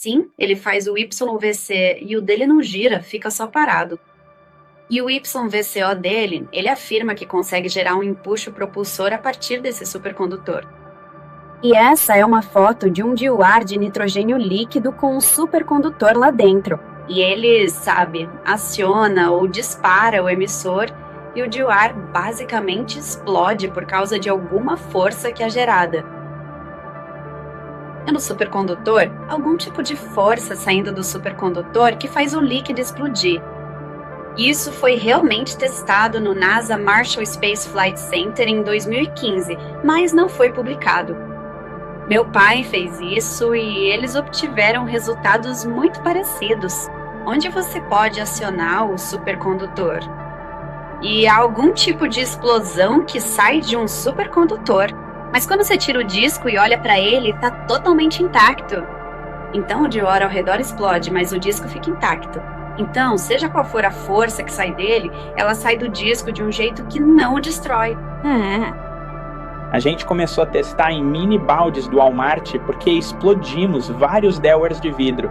Sim, ele faz o YVC e o dele não gira, fica só parado. E o YVCO dele, ele afirma que consegue gerar um empuxo propulsor a partir desse supercondutor. E essa é uma foto de um diuar de nitrogênio líquido com um supercondutor lá dentro. E ele, aciona ou dispara o emissor e o diuar basicamente explode por causa de alguma força que é gerada. No supercondutor, algum tipo de força saindo do supercondutor que faz o líquido explodir. Isso foi realmente testado no NASA Marshall Space Flight Center em 2015, mas não foi publicado. Meu pai fez isso e eles obtiveram resultados muito parecidos, onde você pode acionar o supercondutor. E há algum tipo de explosão que sai de um supercondutor, mas quando você tira o disco e olha para ele, está totalmente intacto. Então o dior ao redor explode, mas o disco fica intacto. Então, seja qual for a força que sai dele, ela sai do disco de um jeito que não o destrói. A gente começou a testar em mini baldes do Walmart porque explodimos vários Delwares de vidro.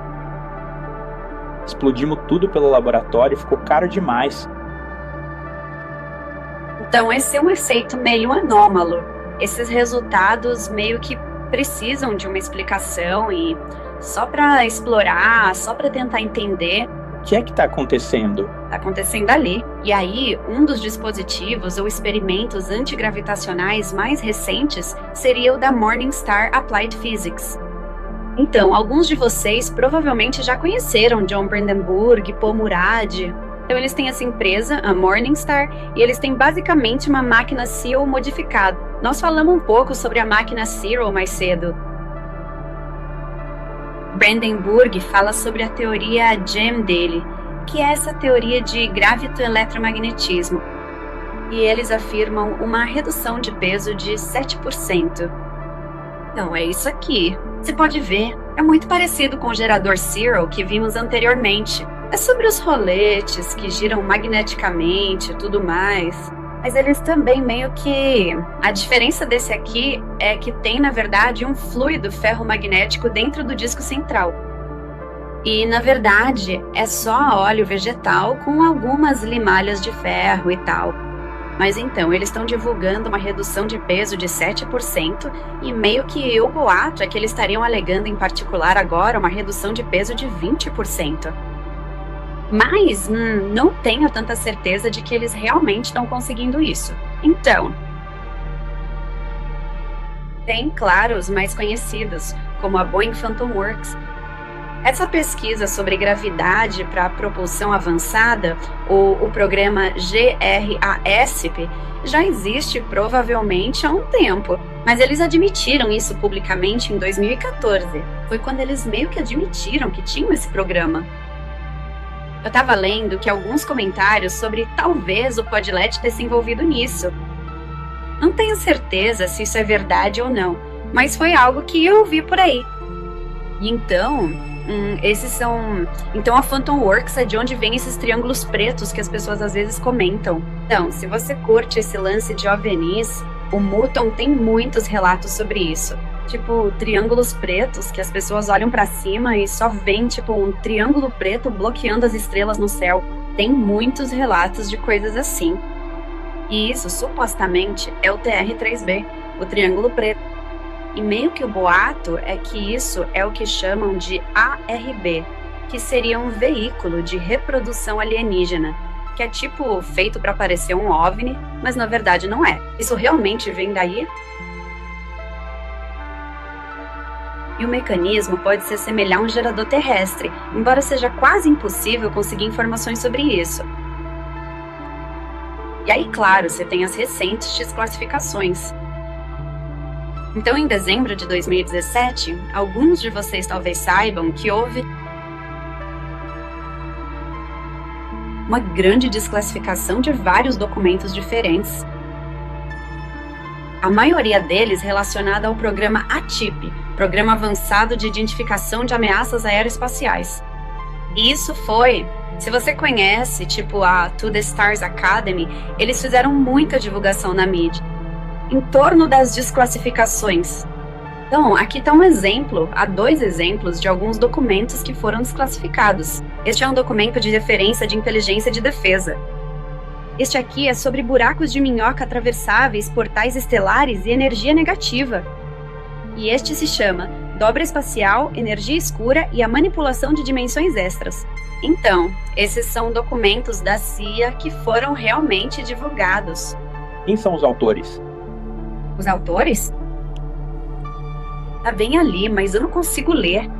Explodimos tudo pelo laboratório e ficou caro demais. Então esse é um efeito meio anômalo. Esses resultados meio que precisam de uma explicação e só para explorar, só para tentar entender. O que é que está acontecendo? Está acontecendo ali. E aí, um dos dispositivos ou experimentos antigravitacionais mais recentes seria o da Morningstar Applied Physics. Então, alguns de vocês provavelmente já conheceram John Brandenburg, Paul Murad. Então, eles têm essa empresa, a Morningstar, e eles têm basicamente uma máquina SEAL modificada. Nós falamos um pouco sobre a máquina SEAL mais cedo. Brandenburg fala sobre a teoria GEM dele, que é essa teoria de gravitoeletromagnetismo. E eles afirmam uma redução de peso de 7%. Então, é isso aqui. Você pode ver, é muito parecido com o gerador Zero que vimos anteriormente. É sobre os roletes que giram magneticamente e tudo mais. Mas eles também meio que... A diferença desse aqui é que tem, na verdade, um fluido ferromagnético dentro do disco central. E, na verdade, é só óleo vegetal com algumas limalhas de ferro e tal. Mas então, eles estão divulgando uma redução de peso de 7% e meio que o boato é que eles estariam alegando em particular agora uma redução de peso de 20%. Mas não tenho tanta certeza de que eles realmente estão conseguindo isso. Então, tem, claro, os mais conhecidos, como a Boeing Phantom Works. Essa pesquisa sobre gravidade para propulsão avançada, ou o programa GRASP, já existe provavelmente há um tempo, mas eles admitiram isso publicamente em 2014. Foi quando eles meio que admitiram que tinham esse programa. Eu estava lendo que alguns comentários sobre talvez o Podlet ter se envolvido nisso. Não tenho certeza se isso é verdade ou não, mas foi algo que eu vi por aí. E então, Então a Phantom Works é de onde vem esses triângulos pretos que as pessoas às vezes comentam. Então, se você curte esse lance de OVNIs, o Muton tem muitos relatos sobre isso. Tipo, triângulos pretos que as pessoas olham pra cima e só vêem, tipo, um triângulo preto bloqueando as estrelas no céu. Tem muitos relatos de coisas assim. E isso, supostamente, é o TR-3B, o triângulo preto. E meio que o boato é que isso é o que chamam de ARB, que seria um veículo de reprodução alienígena, que é tipo feito para parecer um OVNI, mas na verdade não é. Isso realmente vem daí? E o mecanismo pode se assemelhar a um gerador terrestre, embora seja quase impossível conseguir informações sobre isso. E aí, claro, você tem as recentes desclassificações. Então, em dezembro de 2017, alguns de vocês talvez saibam que houve uma grande desclassificação de vários documentos diferentes. A maioria deles relacionada ao programa ATIP, Programa Avançado de Identificação de Ameaças Aeroespaciais. E isso foi, se você conhece, tipo a To The Stars Academy, eles fizeram muita divulgação na mídia, em torno das desclassificações. Então, aqui está um exemplo, há dois exemplos de alguns documentos que foram desclassificados. Este é um documento de referência de inteligência de defesa. Este aqui é sobre buracos de minhoca atravessáveis, portais estelares e energia negativa. E este se chama Dobra Espacial, Energia Escura e a Manipulação de Dimensões Extras. Então, esses são documentos da CIA que foram realmente divulgados. Quem são os autores? Os autores? Tá bem ali, mas eu não consigo ler.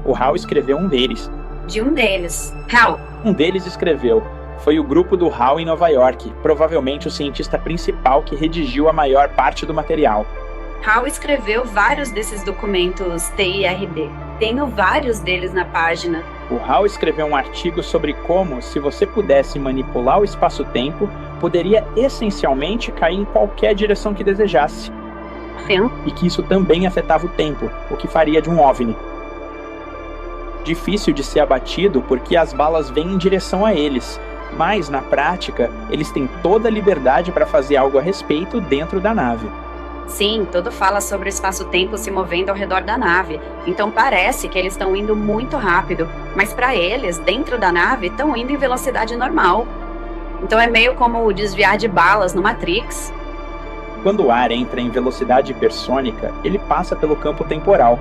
O Hal escreveu um deles. De um deles. Hal. Um deles escreveu. Foi o grupo do Hal em Nova York, provavelmente o cientista principal que redigiu a maior parte do material. Hal escreveu vários desses documentos TIRD. Tenho vários deles na página. O Hal escreveu um artigo sobre como, se você pudesse manipular o espaço-tempo, poderia essencialmente cair em qualquer direção que desejasse. Sim. E que isso também afetava o tempo, o que faria de um OVNI. Difícil de ser abatido porque as balas vêm em direção a eles, mas, na prática, eles têm toda a liberdade para fazer algo a respeito dentro da nave. Sim, tudo fala sobre o espaço-tempo se movendo ao redor da nave, então parece que eles estão indo muito rápido, mas para eles, dentro da nave, estão indo em velocidade normal. Então é meio como desviar de balas no Matrix. Quando o ar entra em velocidade hipersônica, ele passa pelo campo temporal.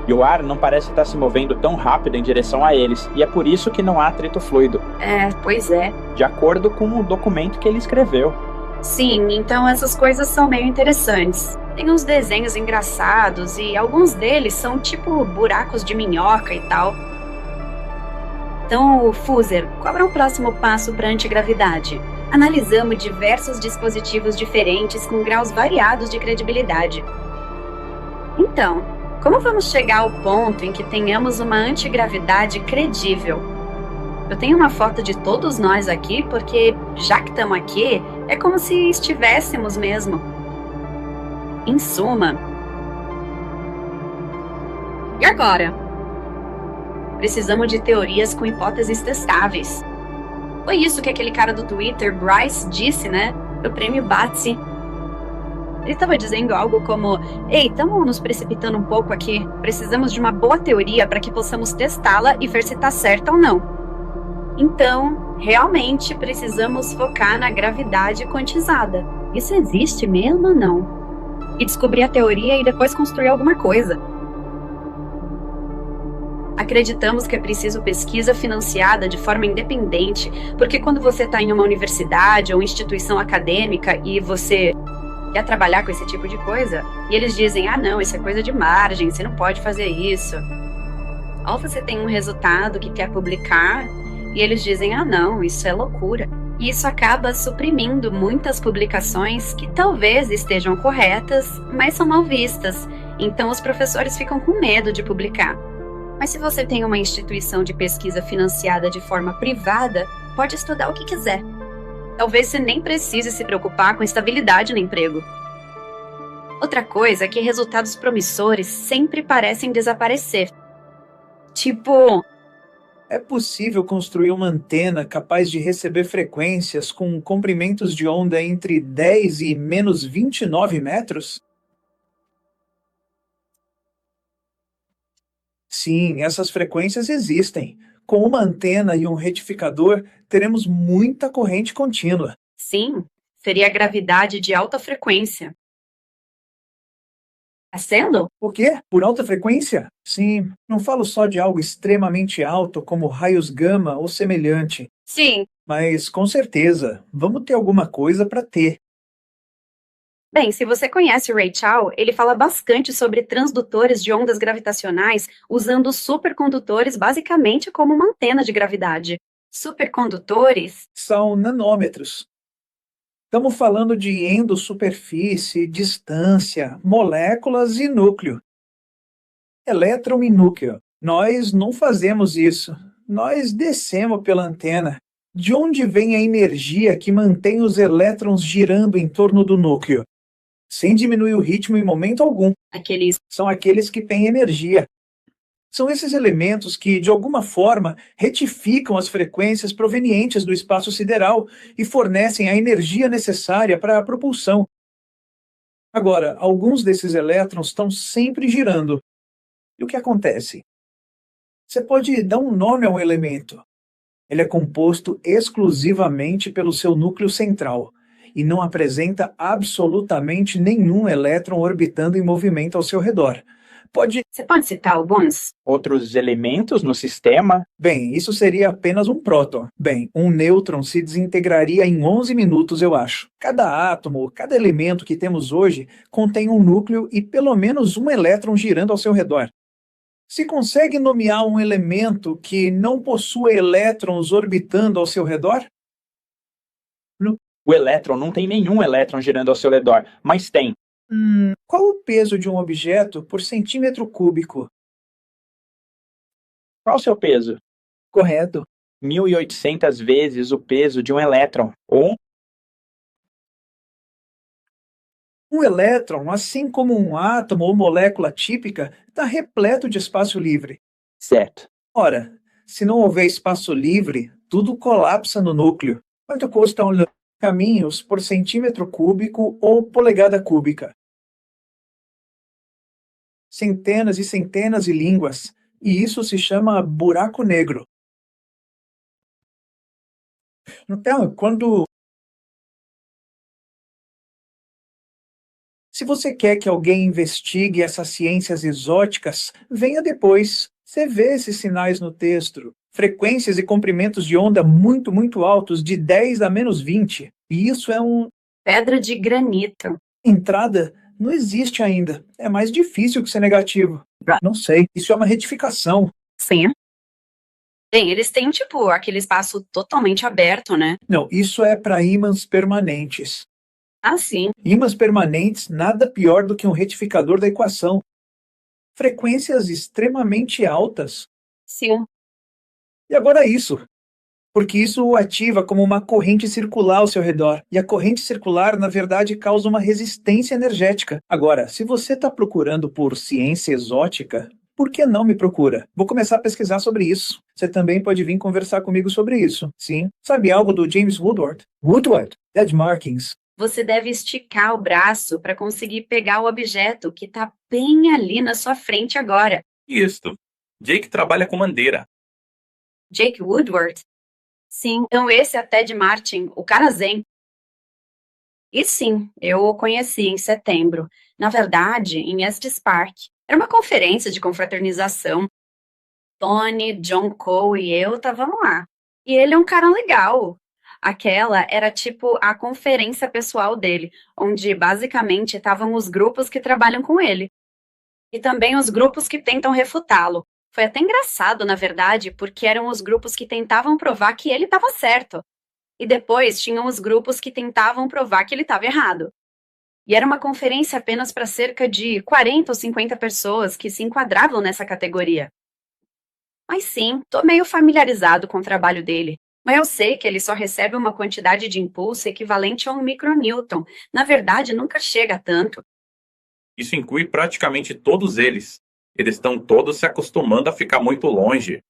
E o ar não parece estar se movendo tão rápido em direção a eles, e é por isso que não há atrito fluido. Pois é. De acordo com o documento que ele escreveu. Sim, então essas coisas são meio interessantes. Tem uns desenhos engraçados e alguns deles são tipo buracos de minhoca e tal. Então, Fuser, qual é o próximo passo para a antigravidade? Analisamos diversos dispositivos diferentes com graus variados de credibilidade. Então, como vamos chegar ao ponto em que tenhamos uma antigravidade credível? Eu tenho uma foto de todos nós aqui porque, já que estamos aqui, é como se estivéssemos mesmo. Em suma. E agora? Precisamos de teorias com hipóteses testáveis. Foi isso que aquele cara do Twitter, Bryce, disse, né? No prêmio Batsi. Ele estava dizendo algo como: ei, estamos nos precipitando um pouco aqui. Precisamos de uma boa teoria para que possamos testá-la e ver se está certa ou não. Então, realmente precisamos focar na gravidade quantizada. Isso existe mesmo ou não? E descobrir a teoria e depois construir alguma coisa. Acreditamos que é preciso pesquisa financiada de forma independente, porque quando você está em uma universidade ou instituição acadêmica e você quer trabalhar com esse tipo de coisa, e eles dizem: ah não, isso é coisa de margem, você não pode fazer isso. Ou você tem um resultado que quer publicar, e eles dizem: ah não, isso é loucura. E isso acaba suprimindo muitas publicações que talvez estejam corretas, mas são mal vistas. Então os professores ficam com medo de publicar. Mas se você tem uma instituição de pesquisa financiada de forma privada, pode estudar o que quiser. Talvez você nem precise se preocupar com estabilidade no emprego. Outra coisa é que resultados promissores sempre parecem desaparecer. Tipo, é possível construir uma antena capaz de receber frequências com comprimentos de onda entre 10 e menos 29 metros? Sim, essas frequências existem. Com uma antena e um retificador, teremos muita corrente contínua. Sim, seria a gravidade de alta frequência. Tá sendo? O quê? Por alta frequência? Sim, não falo só de algo extremamente alto como raios gama ou semelhante. Sim. Mas, com certeza, vamos ter alguma coisa para ter. Bem, se você conhece o Ray Chow, ele fala bastante sobre transdutores de ondas gravitacionais usando supercondutores basicamente como uma antena de gravidade. Supercondutores? São nanômetros. Estamos falando de endossuperfície, distância, moléculas e núcleo. Elétron e núcleo. Nós não fazemos isso. Nós descemos pela antena. De onde vem a energia que mantém os elétrons girando em torno do núcleo? Sem diminuir o ritmo em momento algum. São aqueles que têm energia. São esses elementos que, de alguma forma, retificam as frequências provenientes do espaço sideral e fornecem a energia necessária para a propulsão. Agora, alguns desses elétrons estão sempre girando. E o que acontece? Você pode dar um nome ao elemento. Ele é composto exclusivamente pelo seu núcleo central e não apresenta absolutamente nenhum elétron orbitando em movimento ao seu redor. Você pode citar alguns? Outros elementos no sistema? Bem, isso seria apenas um próton. Bem, um nêutron se desintegraria em 11 minutos, eu acho. Cada átomo, cada elemento que temos hoje contém um núcleo e pelo menos um elétron girando ao seu redor. Se consegue nomear um elemento que não possua elétrons orbitando ao seu redor? O elétron não tem nenhum elétron girando ao seu redor, mas tem. Qual o peso de um objeto por centímetro cúbico? Qual o seu peso? Correto. 1.800 vezes o peso de um elétron. Ou Um elétron, assim como um átomo ou molécula típica, está repleto de espaço livre. certo. Ora, se não houver espaço livre, tudo colapsa no núcleo. Quanto custa um caminhos por centímetro cúbico ou polegada cúbica? Centenas e centenas de línguas, e isso se chama buraco negro. Então, se você quer que alguém investigue essas ciências exóticas, venha depois. Você vê esses sinais no texto. Frequências e comprimentos de onda muito, muito altos, de 10 a menos 20. E isso é Pedra de granito. entrada. Não existe ainda. É mais difícil que ser negativo. Não sei. Isso é uma retificação. Sim. Bem, eles têm, tipo, aquele espaço totalmente aberto, né? Não, isso é para ímãs permanentes. Ah, sim. Ímãs permanentes, nada pior do que um retificador da equação. Frequências extremamente altas. Sim. E agora isso. Porque isso o ativa como uma corrente circular ao seu redor. E a corrente circular, na verdade, causa uma resistência energética. Agora, se você está procurando por ciência exótica, por que não me procura? Vou começar a pesquisar sobre isso. Você também pode vir conversar comigo sobre isso. Sim. Sabe algo do James Woodward? Woodward? Dead Markings. Você deve esticar o braço para conseguir pegar o objeto que está bem ali na sua frente agora. Isto. Jake trabalha com Mandeira. Jake Woodward? Sim, então esse é Ted Martin, o cara zen. E sim, eu o conheci em setembro. Na verdade, em Estes Park. Era uma conferência de confraternização. Tony, John Cole e eu estavam lá. E ele é um cara legal. Aquela era tipo a conferência pessoal dele, onde basicamente estavam os grupos que trabalham com ele. E também os grupos que tentam refutá-lo. Foi até engraçado, na verdade, porque eram os grupos que tentavam provar que ele estava certo. E depois tinham os grupos que tentavam provar que ele estava errado. E era uma conferência apenas para cerca de 40 ou 50 pessoas que se enquadravam nessa categoria. Mas sim, tô meio familiarizado com o trabalho dele. Mas eu sei que ele só recebe uma quantidade de impulso equivalente a 1 micronewton. Na verdade, nunca chega a tanto. Isso inclui praticamente todos eles. Eles estão todos se acostumando a ficar muito longe.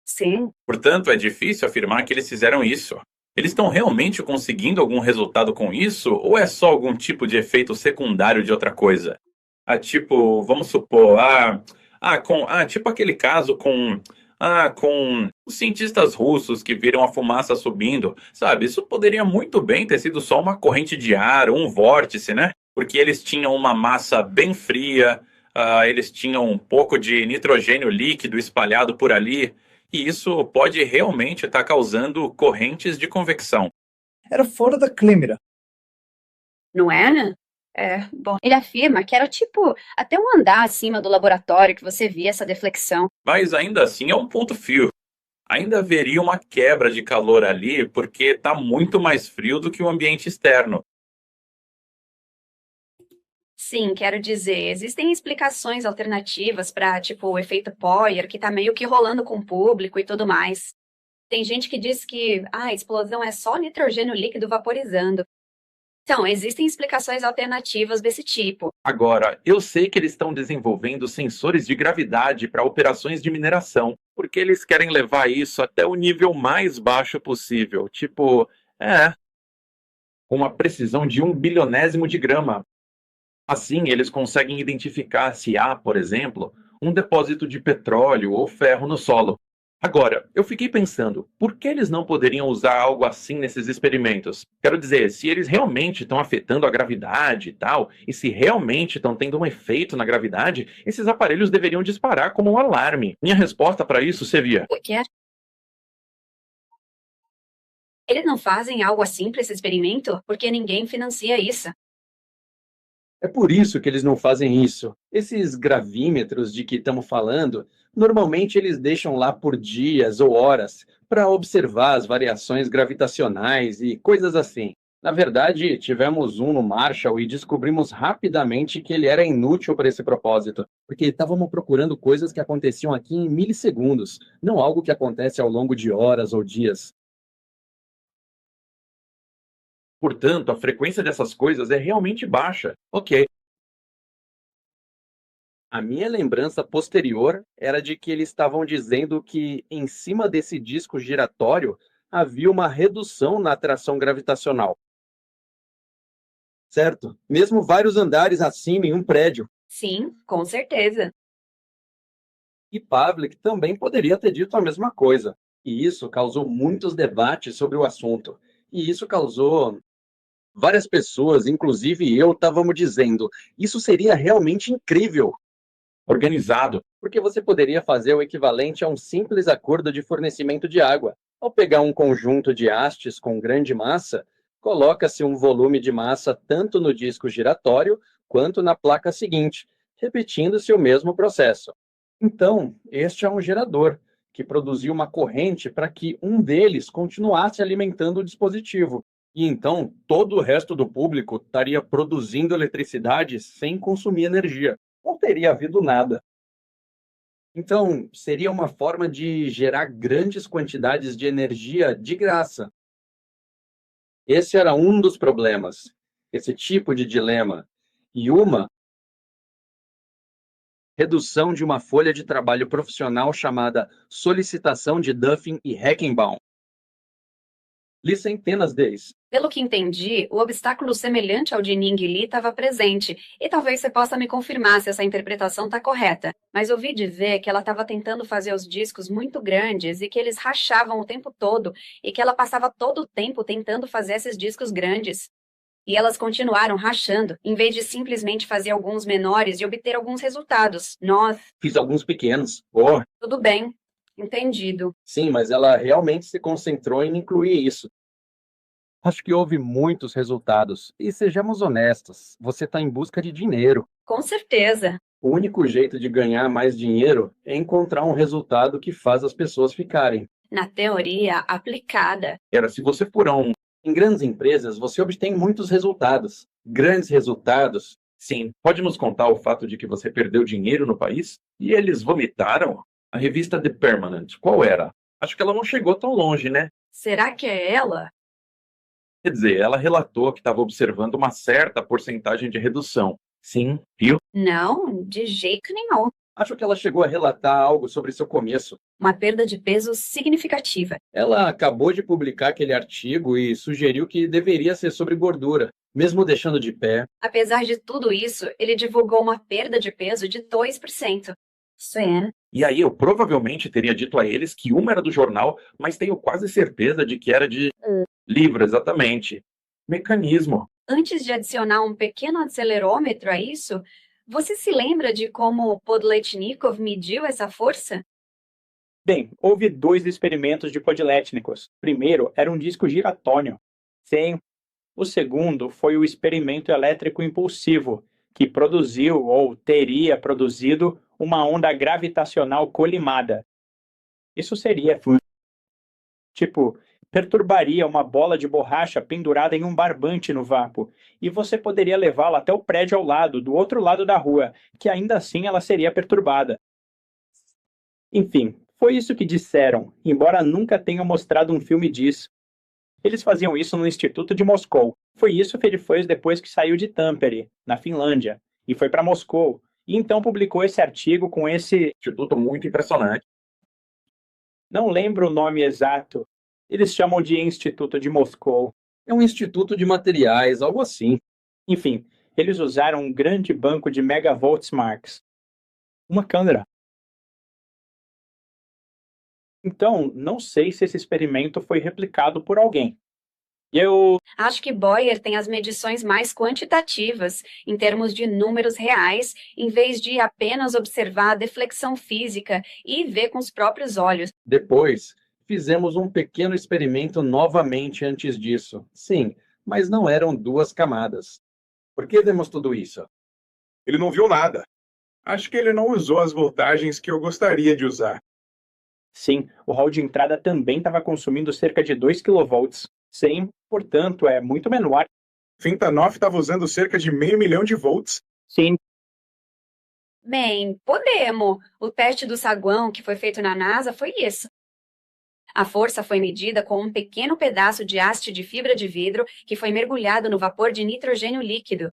Sim, Portanto, é difícil afirmar que eles fizeram isso. Eles estão realmente conseguindo algum resultado com isso? Ou é só algum tipo de efeito secundário de outra coisa? Tipo, vamos supor, tipo aquele caso com os cientistas russos que viram a fumaça subindo, sabe? Isso poderia muito bem ter sido só uma corrente de ar, um vórtice, né? Porque eles tinham uma massa bem fria, eles tinham um pouco de nitrogênio líquido espalhado por ali, e isso pode realmente estar causando correntes de convecção. Era fora da câmera. não é? Bom, ele afirma que era tipo até um andar acima do laboratório que você via essa deflexão. Mas ainda assim é um ponto frio. Ainda haveria uma quebra de calor ali, porque está muito mais frio do que o ambiente externo. Sim, quero dizer, existem explicações alternativas para, tipo, o efeito Poyer, que tá meio que rolando com o público e tudo mais. Tem gente que diz que a explosão é só nitrogênio líquido vaporizando. Então, existem explicações alternativas desse tipo. Agora, eu sei que eles estão desenvolvendo sensores de gravidade para operações de mineração, porque eles querem levar isso até o nível mais baixo possível. Tipo, com uma precisão de 1 bilionésimo de grama. Assim, eles conseguem identificar se há, por exemplo, um depósito de petróleo ou ferro no solo. Agora, eu fiquei pensando, por que eles não poderiam usar algo assim nesses experimentos? Quero dizer, se eles realmente estão afetando a gravidade e tal, e se realmente estão tendo um efeito na gravidade, esses aparelhos deveriam disparar como um alarme. Minha resposta para isso seria: O que é? Eles não fazem algo assim para esse experimento porque ninguém financia isso. É por isso que eles não fazem isso. Esses gravímetros de que estamos falando, normalmente eles deixam lá por dias ou horas para observar as variações gravitacionais e coisas assim. Na verdade, tivemos um no Marshall e descobrimos rapidamente que ele era inútil para esse propósito, porque estávamos procurando coisas que aconteciam aqui em milissegundos, não algo que acontece ao longo de horas ou dias. portanto, a frequência dessas coisas é realmente baixa. Ok. A minha lembrança posterior era de que eles estavam dizendo que em cima desse disco giratório havia uma redução na atração gravitacional. Certo? Mesmo vários andares acima em um prédio. Sim, com certeza. E Pavlik também poderia ter dito a mesma coisa. E isso causou muitos debates sobre o assunto. E isso causou várias pessoas, inclusive eu, estávamos dizendo, isso seria realmente incrível. Organizado. Porque você poderia fazer o equivalente a um simples acordo de fornecimento de água. Ao pegar um conjunto de hastes com grande massa, coloca-se um volume de massa tanto no disco giratório quanto na placa seguinte, repetindo-se o mesmo processo. Então, este é um gerador, que produziu uma corrente para que um deles continuasse alimentando o dispositivo. E então, todo o resto do público estaria produzindo eletricidade sem consumir energia. Não teria havido nada. Então, seria uma forma de gerar grandes quantidades de energia de graça. Esse era um dos problemas, esse tipo de dilema. E uma redução de uma folha de trabalho profissional chamada Solicitação de Duffin e Heckenbaum. Li centenas deles. Pelo que entendi, o obstáculo semelhante ao de Ning Li estava presente, e talvez você possa me confirmar se essa interpretação está correta. Mas ouvi dizer que ela estava tentando fazer os discos muito grandes e que eles rachavam o tempo todo, e que ela passava todo o tempo tentando fazer esses discos grandes. E elas continuaram rachando, em vez de simplesmente fazer alguns menores e obter alguns resultados. Nós, Fiz alguns pequenos. Oh, tudo bem, entendido. sim, mas ela realmente se concentrou em incluir isso. Acho que houve muitos resultados. E sejamos honestos, você está em busca de dinheiro. Com certeza. O único jeito de ganhar mais dinheiro é encontrar um resultado que faz as pessoas ficarem. Na teoria aplicada. Era se você for a um. Em grandes empresas, você obtém muitos resultados. Grandes resultados. Sim, pode nos contar o fato de que você perdeu dinheiro no país? E eles vomitaram? A revista The Permanent, qual era? Acho que ela não chegou tão longe, né? Será que é ela? Quer dizer, ela relatou que estava observando uma certa porcentagem de redução. Sim, viu? Não, de jeito nenhum. Acho que ela chegou a relatar algo sobre seu começo. Uma perda de peso significativa. Ela acabou de publicar aquele artigo e sugeriu que deveria ser sobre gordura, mesmo deixando de pé. Apesar de tudo isso, ele divulgou uma perda de peso de 2%. Sven, E aí eu provavelmente teria dito a eles que uma era do jornal, mas tenho quase certeza de que era de livro, exatamente. Mecanismo. antes de adicionar um pequeno acelerômetro a isso, você se lembra de como Podletnikov mediu essa força? Bem, houve 2 experimentos de Podletnikov. O primeiro era um disco giratório. Sim. O segundo foi o experimento elétrico impulsivo, que produziu ou teria produzido uma onda gravitacional colimada. Isso seria, tipo, perturbaria uma bola de borracha pendurada em um barbante no vácuo, e você poderia levá-la até o prédio ao lado, do outro lado da rua, que ainda assim ela seria perturbada. Enfim, foi isso que disseram, embora nunca tenham mostrado um filme disso. Eles faziam isso no Instituto de Moscou. Foi isso que ele fez depois que saiu de Tampere, na Finlândia, e foi para Moscou. E então publicou esse artigo com esse Instituto muito impressionante. Não lembro o nome exato. Eles chamam de Instituto de Moscou. É um instituto de materiais, algo assim. Enfim, eles usaram um grande banco de megavolts-marks, uma câmera. Então, não sei se esse experimento foi replicado por alguém. Eu, Acho que Boyer tem as medições mais quantitativas, em termos de números reais, em vez de apenas observar a deflexão física e ver com os próprios olhos. Depois, fizemos um pequeno experimento novamente antes disso. Sim, mas não eram 2 camadas. Por que demos tudo isso? Ele não viu nada. Acho que ele não usou as voltagens que eu gostaria de usar. sim, o hall de entrada também estava consumindo cerca de 2 kV. Sim, portanto, é muito menor. Fintanoff estava usando cerca de 500 mil de volts. Sim, Bem, podemos. O teste do saguão que foi feito na NASA foi isso. A força foi medida com um pequeno pedaço de haste de fibra de vidro que foi mergulhado no vapor de nitrogênio líquido.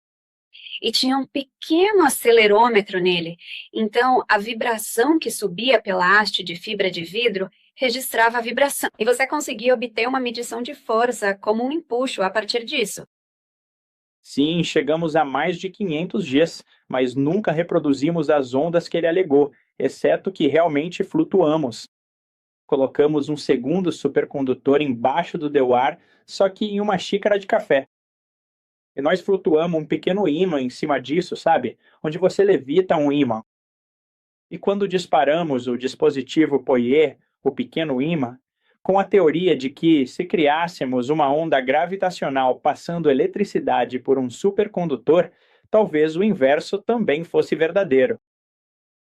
E tinha um pequeno acelerômetro nele. Então, a vibração que subia pela haste de fibra de vidro registrava a vibração. E você conseguia obter uma medição de força como um empuxo a partir disso. sim, chegamos a mais de 500 Gs, mas nunca reproduzimos as ondas que ele alegou, exceto que realmente flutuamos. Colocamos um segundo supercondutor embaixo do dewar, só que em uma xícara de café. E nós flutuamos um pequeno ímã em cima disso, sabe? Onde você levita um ímã. E quando disparamos o dispositivo Poier, o pequeno ímã, com a teoria de que, se criássemos uma onda gravitacional passando eletricidade por um supercondutor, talvez o inverso também fosse verdadeiro.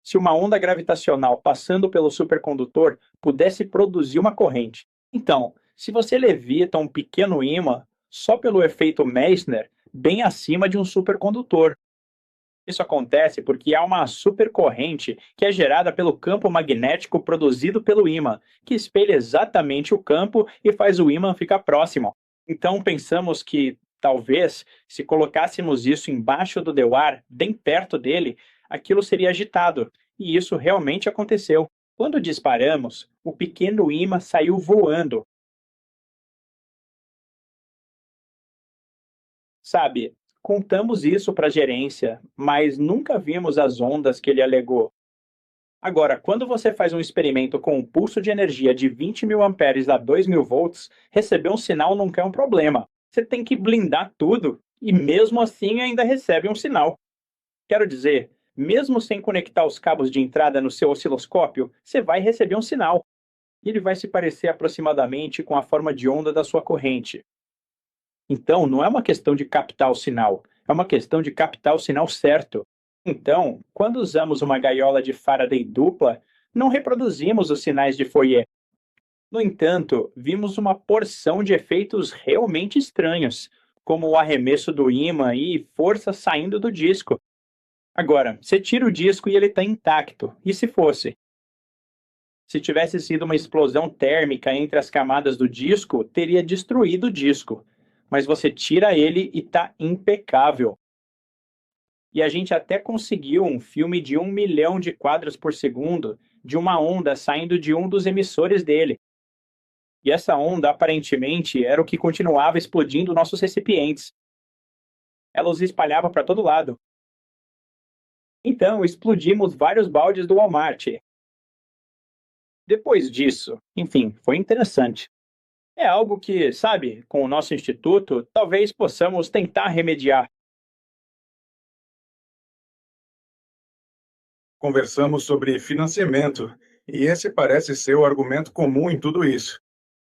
Se uma onda gravitacional passando pelo supercondutor pudesse produzir uma corrente. Então, se você levita um pequeno ímã só pelo efeito Meissner, bem acima de um supercondutor. Isso acontece porque há uma supercorrente que é gerada pelo campo magnético produzido pelo ímã, que espelha exatamente o campo e faz o ímã ficar próximo. Então pensamos que, talvez, se colocássemos isso embaixo do dewar, bem perto dele, aquilo seria agitado. E isso realmente aconteceu. Quando disparamos, o pequeno ímã saiu voando. Sabe, contamos isso para a gerência, mas nunca vimos as ondas que ele alegou. Agora, quando você faz um experimento com um pulso de energia de 20 mil amperes a 2.000 volts, receber um sinal nunca é um problema. Você tem que blindar tudo e mesmo assim ainda recebe um sinal. Quero dizer, mesmo sem conectar os cabos de entrada no seu osciloscópio, você vai receber um sinal. E ele vai se parecer aproximadamente com a forma de onda da sua corrente. Então, não é uma questão de captar o sinal, é uma questão de captar o sinal certo. Então, quando usamos uma gaiola de Faraday dupla, não reproduzimos os sinais de Fourier. No entanto, vimos uma porção de efeitos realmente estranhos, como o arremesso do ímã e força saindo do disco. Agora, você tira o disco e ele está intacto. E se fosse? Se tivesse sido uma explosão térmica entre as camadas do disco, teria destruído o disco. Mas você tira ele e está impecável. E a gente até conseguiu um filme de 1 milhão de quadros por segundo de uma onda saindo de um dos emissores dele. E essa onda, aparentemente, era o que continuava explodindo nossos recipientes. Ela os espalhava para todo lado. Então, explodimos vários baldes do Walmart. Depois disso, enfim, foi interessante. É algo que, sabe, com o nosso instituto, talvez possamos tentar remediar. Conversamos sobre financiamento, e esse parece ser o argumento comum em tudo isso.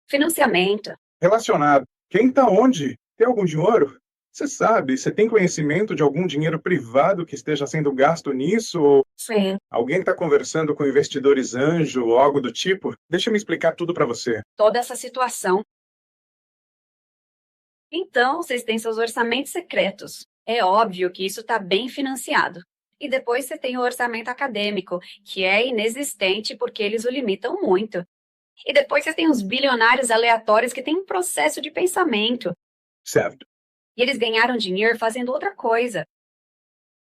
Financiamento. Relacionado. Quem está onde? Tem algum dinheiro? Você sabe, você tem conhecimento de algum dinheiro privado que esteja sendo gasto nisso? Ou Sim. alguém está conversando com investidores anjo ou algo do tipo? Deixa eu me explicar tudo para você. Toda essa situação. Então, vocês têm seus orçamentos secretos. É óbvio que isso está bem financiado. E depois você tem o orçamento acadêmico, que é inexistente porque eles o limitam muito. E depois você tem os bilionários aleatórios que têm um processo de pensamento. Certo. E eles ganharam dinheiro fazendo outra coisa.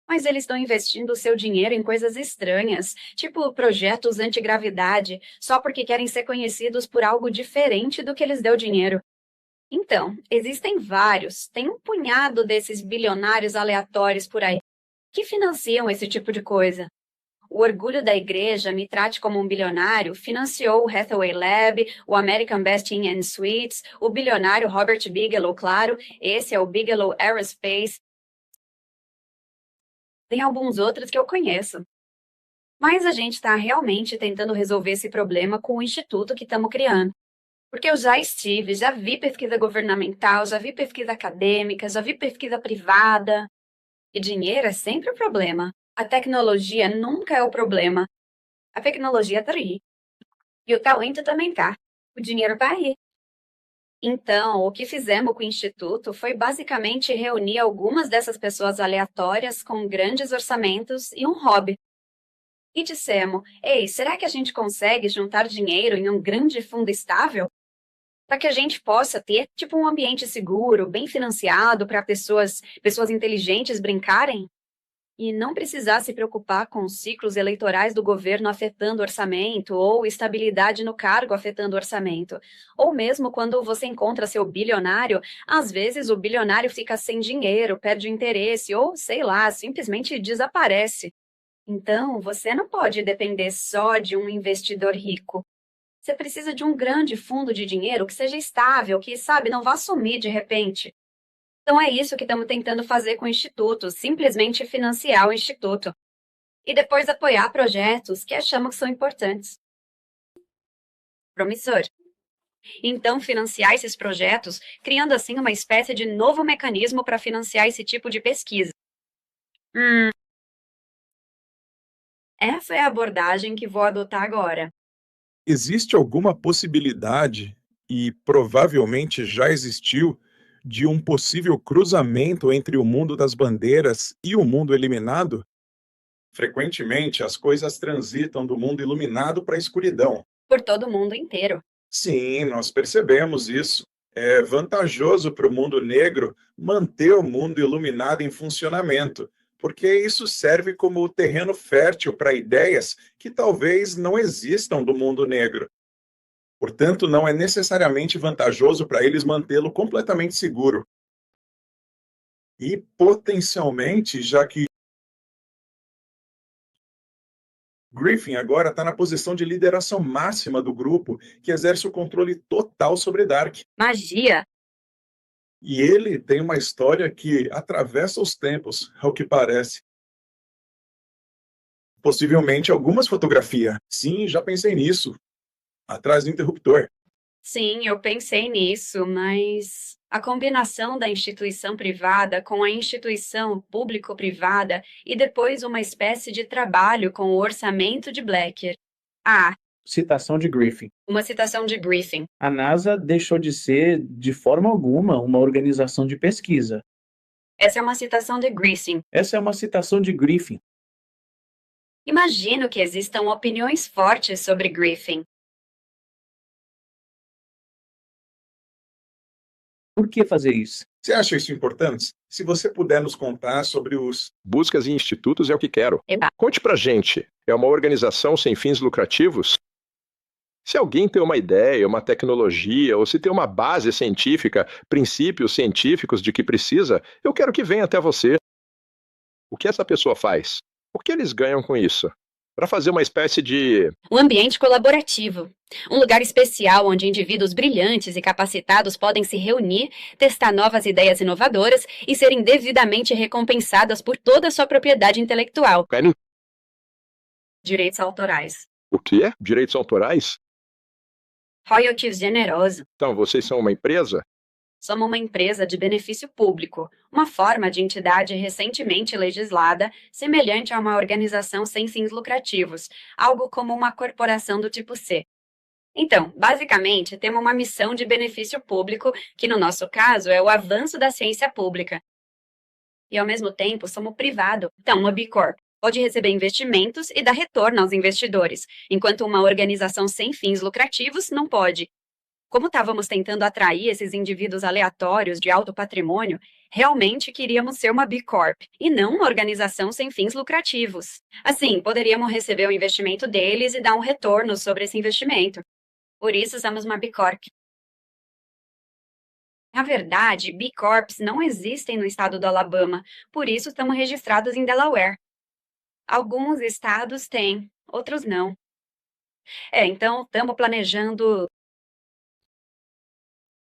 Mas eles estão investindo o seu dinheiro em coisas estranhas, tipo projetos antigravidade, só porque querem ser conhecidos por algo diferente do que lhes deu dinheiro. Então, existem vários, tem um punhado desses bilionários aleatórios por aí que financiam esse tipo de coisa. O orgulho da igreja, me trate como um bilionário, financiou o Hathaway Lab, o American Best Inn and Suites, o bilionário Robert Bigelow, claro, esse é o Bigelow Aerospace. Tem alguns outros que eu conheço. Mas a gente está realmente tentando resolver esse problema com o instituto que estamos criando. Porque eu já vi pesquisa governamental, já vi pesquisa acadêmica, já vi pesquisa privada. E dinheiro é sempre o problema. A tecnologia nunca é o problema. A tecnologia tá aí. E o talento também tá. O dinheiro tá aí. Então, o que fizemos com o Instituto foi basicamente reunir algumas dessas pessoas aleatórias com grandes orçamentos e um hobby. E dissemos, ei, será que a gente consegue juntar dinheiro em um grande fundo estável? Para que a gente possa ter, tipo, um ambiente seguro, bem financiado para pessoas inteligentes brincarem? E não precisar se preocupar com os ciclos eleitorais do governo afetando o orçamento, ou estabilidade no cargo afetando o orçamento. Ou mesmo quando você encontra seu bilionário, às vezes o bilionário fica sem dinheiro, perde o interesse, ou, sei lá, simplesmente desaparece. Então, você não pode depender só de um investidor rico. Você precisa de um grande fundo de dinheiro que seja estável, que, sabe, não vá sumir de repente. Então é isso que estamos tentando fazer com o Instituto, simplesmente financiar o Instituto. E depois apoiar projetos que achamos que são importantes. Promissor. Então financiar esses projetos, criando assim uma espécie de novo mecanismo para financiar esse tipo de pesquisa. Essa é a abordagem que vou adotar agora. Existe alguma possibilidade, e provavelmente já existiu, de um possível cruzamento entre o mundo das bandeiras e o mundo eliminado? Frequentemente, as coisas transitam do mundo iluminado para a escuridão. Por todo o mundo inteiro. Sim, nós percebemos isso. É vantajoso para o mundo negro manter o mundo iluminado em funcionamento, porque isso serve como terreno fértil para ideias que talvez não existam do mundo negro. Portanto, não é necessariamente vantajoso para eles mantê-lo completamente seguro. E, potencialmente, já que Griffin agora está na posição de lideração máxima do grupo, que exerce o controle total sobre Dark. Magia! E ele tem uma história que atravessa os tempos, ao que parece. Possivelmente algumas fotografias. Sim, já pensei nisso. Atrás do interruptor. Sim, eu pensei nisso, mas a combinação da instituição privada com a instituição público-privada e depois uma espécie de trabalho com o orçamento de Blacker. Ah, Citação de Griffin. uma citação de Griffin. A NASA deixou de ser, de forma alguma, uma organização de pesquisa. Essa é uma citação de Griffin. Essa é uma citação de Griffin. Imagino que existam opiniões fortes sobre Griffin. Por que fazer isso? Você acha isso importante? Se você puder nos contar sobre os... Buscas e institutos é o que quero. Eba. Conte pra gente, é uma organização sem fins lucrativos? Se alguém tem uma ideia, uma tecnologia, ou se tem uma base científica, princípios científicos de que precisa, eu quero que venha até você. O que essa pessoa faz? O que eles ganham com isso? Para fazer uma espécie de... Um ambiente colaborativo. Um lugar especial onde indivíduos brilhantes e capacitados podem se reunir, testar novas ideias inovadoras e serem devidamente recompensadas por toda a sua propriedade intelectual. Querem... Direitos autorais. O que é? Direitos autorais? Royalties generoso. Então, vocês são uma empresa? Somos uma empresa de benefício público, uma forma de entidade recentemente legislada, semelhante a uma organização sem fins lucrativos, algo como uma corporação do tipo C. Então, basicamente, temos uma missão de benefício público, que no nosso caso é o avanço da ciência pública. E ao mesmo tempo, somos privado. Então, uma B Corp pode receber investimentos e dar retorno aos investidores, enquanto uma organização sem fins lucrativos não pode. Como estávamos tentando atrair esses indivíduos aleatórios de alto patrimônio, realmente queríamos ser uma B Corp e não uma organização sem fins lucrativos. Assim, poderíamos receber o investimento deles e dar um retorno sobre esse investimento. Por isso, somos uma B Corp. Na verdade, B Corps não existem no estado do Alabama, por isso estamos registrados em Delaware. Alguns estados têm, outros não. Então estamos planejando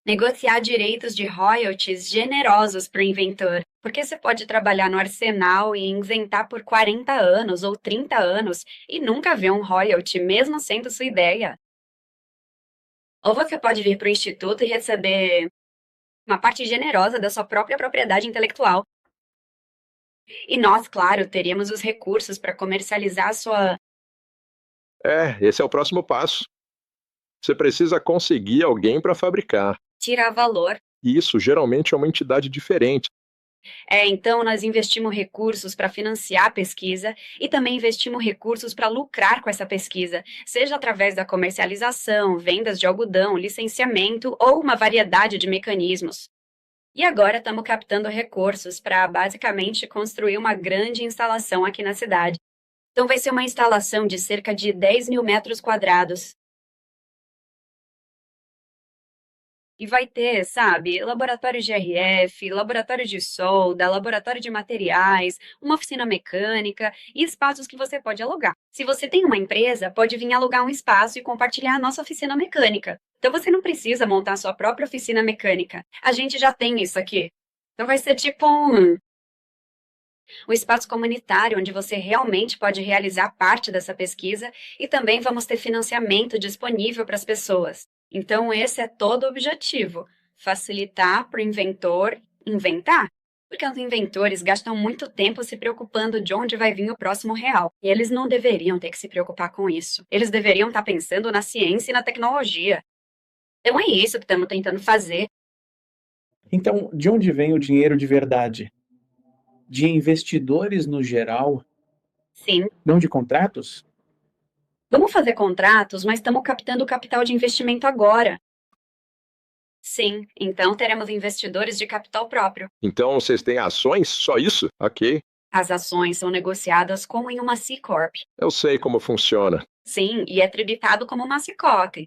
negociar direitos de royalties generosos para o inventor, porque você pode trabalhar no arsenal e isentar por 40 anos ou 30 anos e nunca ver um royalty, mesmo sendo sua ideia. Ou você pode vir para o instituto e receber uma parte generosa da sua própria propriedade intelectual. E nós, claro, teríamos os recursos para comercializar a sua... Esse é o próximo passo. Você precisa conseguir alguém para fabricar. tirar valor. E isso geralmente é uma entidade diferente. Então nós investimos recursos para financiar a pesquisa e também investimos recursos para lucrar com essa pesquisa, seja através da comercialização, vendas de algodão, licenciamento ou uma variedade de mecanismos. E agora estamos captando recursos para basicamente construir uma grande instalação aqui na cidade. Então vai ser uma instalação de cerca de 10 mil metros quadrados. E vai ter, sabe, laboratório de RF, laboratório de solda, laboratório de materiais, uma oficina mecânica e espaços que você pode alugar. Se você tem uma empresa, pode vir alugar um espaço e compartilhar a nossa oficina mecânica. Então você não precisa montar a sua própria oficina mecânica. A gente já tem isso aqui. Então vai ser tipo um espaço comunitário onde você realmente pode realizar parte dessa pesquisa e também vamos ter financiamento disponível para as pessoas. Então, esse é todo o objetivo, facilitar para o inventor inventar. Porque os inventores gastam muito tempo se preocupando de onde vai vir o próximo real. E eles não deveriam ter que se preocupar com isso. Eles deveriam estar pensando na ciência e na tecnologia. Então, é isso que estamos tentando fazer. Então, de onde vem o dinheiro de verdade? De investidores no geral? Sim. Não de contratos? Vamos fazer contratos, mas estamos captando capital de investimento agora. Sim, então teremos investidores de capital próprio. Então vocês têm ações? Só isso? Ok. As ações são negociadas como em uma C Corp. Eu sei como funciona. Sim, e é tributado como uma C Corp.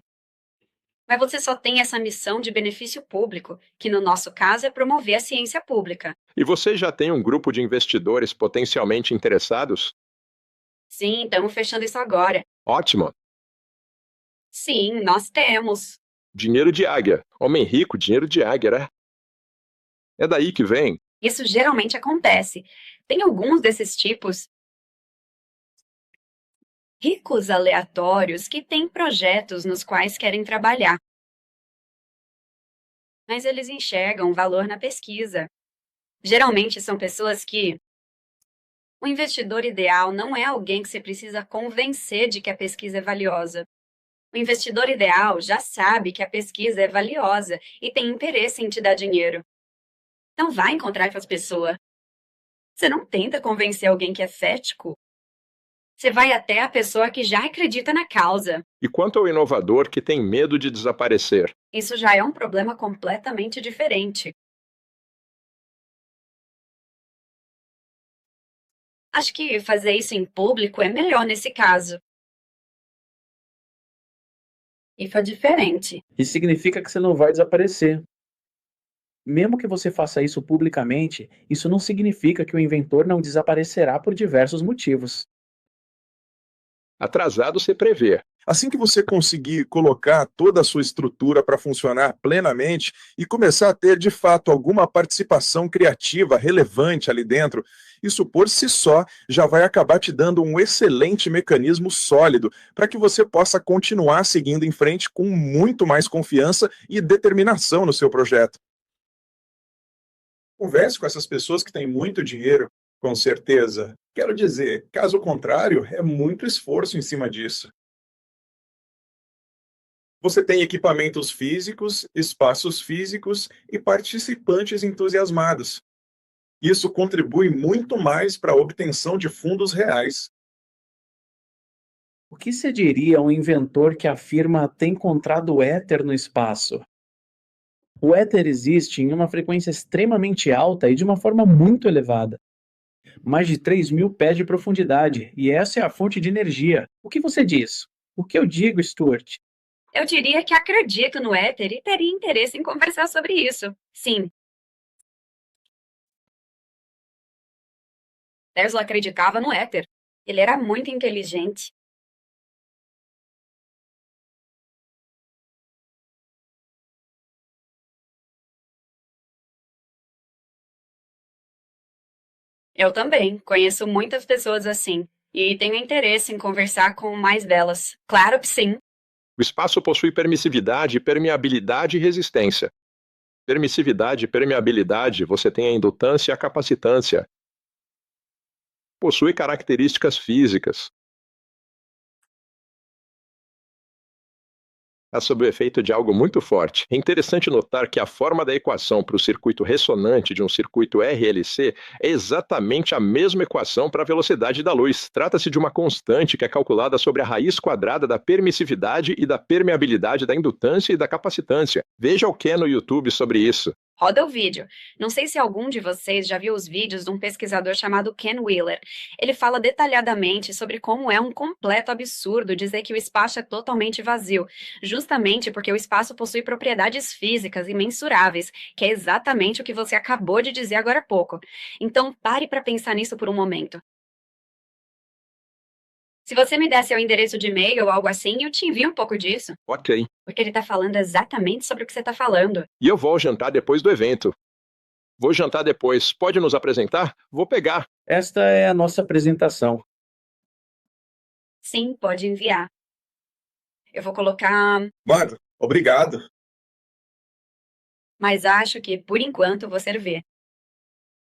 Mas você só tem essa missão de benefício público, que no nosso caso é promover a ciência pública. E você já tem um grupo de investidores potencialmente interessados? Sim, estamos fechando isso agora. Ótimo. Sim, nós temos. Dinheiro de águia. Homem rico, dinheiro de águia, né? É daí que vem. Isso geralmente acontece. Tem alguns desses tipos ricos aleatórios que têm projetos nos quais querem trabalhar. Mas eles enxergam valor na pesquisa. Geralmente são pessoas que... O investidor ideal não é alguém que você precisa convencer de que a pesquisa é valiosa. O investidor ideal já sabe que a pesquisa é valiosa e tem interesse em te dar dinheiro. Então vai encontrar essas pessoas. Você não tenta convencer alguém que é cético. Você vai até a pessoa que já acredita na causa. E quanto ao inovador que tem medo de desaparecer? Isso já é um problema completamente diferente. Acho que fazer isso em público é melhor nesse caso. Isso é diferente. Isso significa que você não vai desaparecer. Mesmo que você faça isso publicamente, isso não significa que o inventor não desaparecerá por diversos motivos. Atrasado se prevê. Assim que você conseguir colocar toda a sua estrutura para funcionar plenamente e começar a ter, de fato, alguma participação criativa relevante ali dentro, isso por si só já vai acabar te dando um excelente mecanismo sólido para que você possa continuar seguindo em frente com muito mais confiança e determinação no seu projeto. Converse com essas pessoas que têm muito dinheiro, com certeza. Quero dizer, caso contrário, é muito esforço em cima disso. Você tem equipamentos físicos, espaços físicos e participantes entusiasmados. Isso contribui muito mais para a obtenção de fundos reais. O que você diria a um inventor que afirma ter encontrado o éter no espaço? O éter existe em uma frequência extremamente alta e de uma forma muito elevada. Mais de 3.000 pés de profundidade, e essa é a fonte de energia. O que você diz? O que eu digo, Stuart? Eu diria que acredito no éter e teria interesse em conversar sobre isso. Sim. Tesla acreditava no éter. Ele era muito inteligente. Eu também conheço muitas pessoas assim e tenho interesse em conversar com mais delas. Claro que sim. O espaço possui permissividade, permeabilidade e resistência. Permissividade e permeabilidade, você tem a indutância e a capacitância. Possui características físicas. Está sob o efeito de algo muito forte. É interessante notar que a forma da equação para o circuito ressonante de um circuito RLC é exatamente a mesma equação para a velocidade da luz. Trata-se de uma constante que é calculada sobre a raiz quadrada da permissividade e da permeabilidade da indutância e da capacitância. Veja o que é no YouTube sobre isso. Roda o vídeo. Não sei se algum de vocês já viu os vídeos de um pesquisador chamado Ken Wheeler. Ele fala detalhadamente sobre como é um completo absurdo dizer que o espaço é totalmente vazio, justamente porque o espaço possui propriedades físicas imensuráveis, que é exatamente o que você acabou de dizer agora há pouco. Então, pare para pensar nisso por um momento. Se você me desse o endereço de e-mail ou algo assim, eu te envio um pouco disso. Ok. Porque ele está falando exatamente sobre o que você está falando. E eu vou ao jantar depois do evento. Vou jantar depois. Pode nos apresentar? Vou pegar. Esta é a nossa apresentação. Sim, pode enviar. Eu vou colocar, Mano, obrigado. mas acho que, por enquanto, vou servir.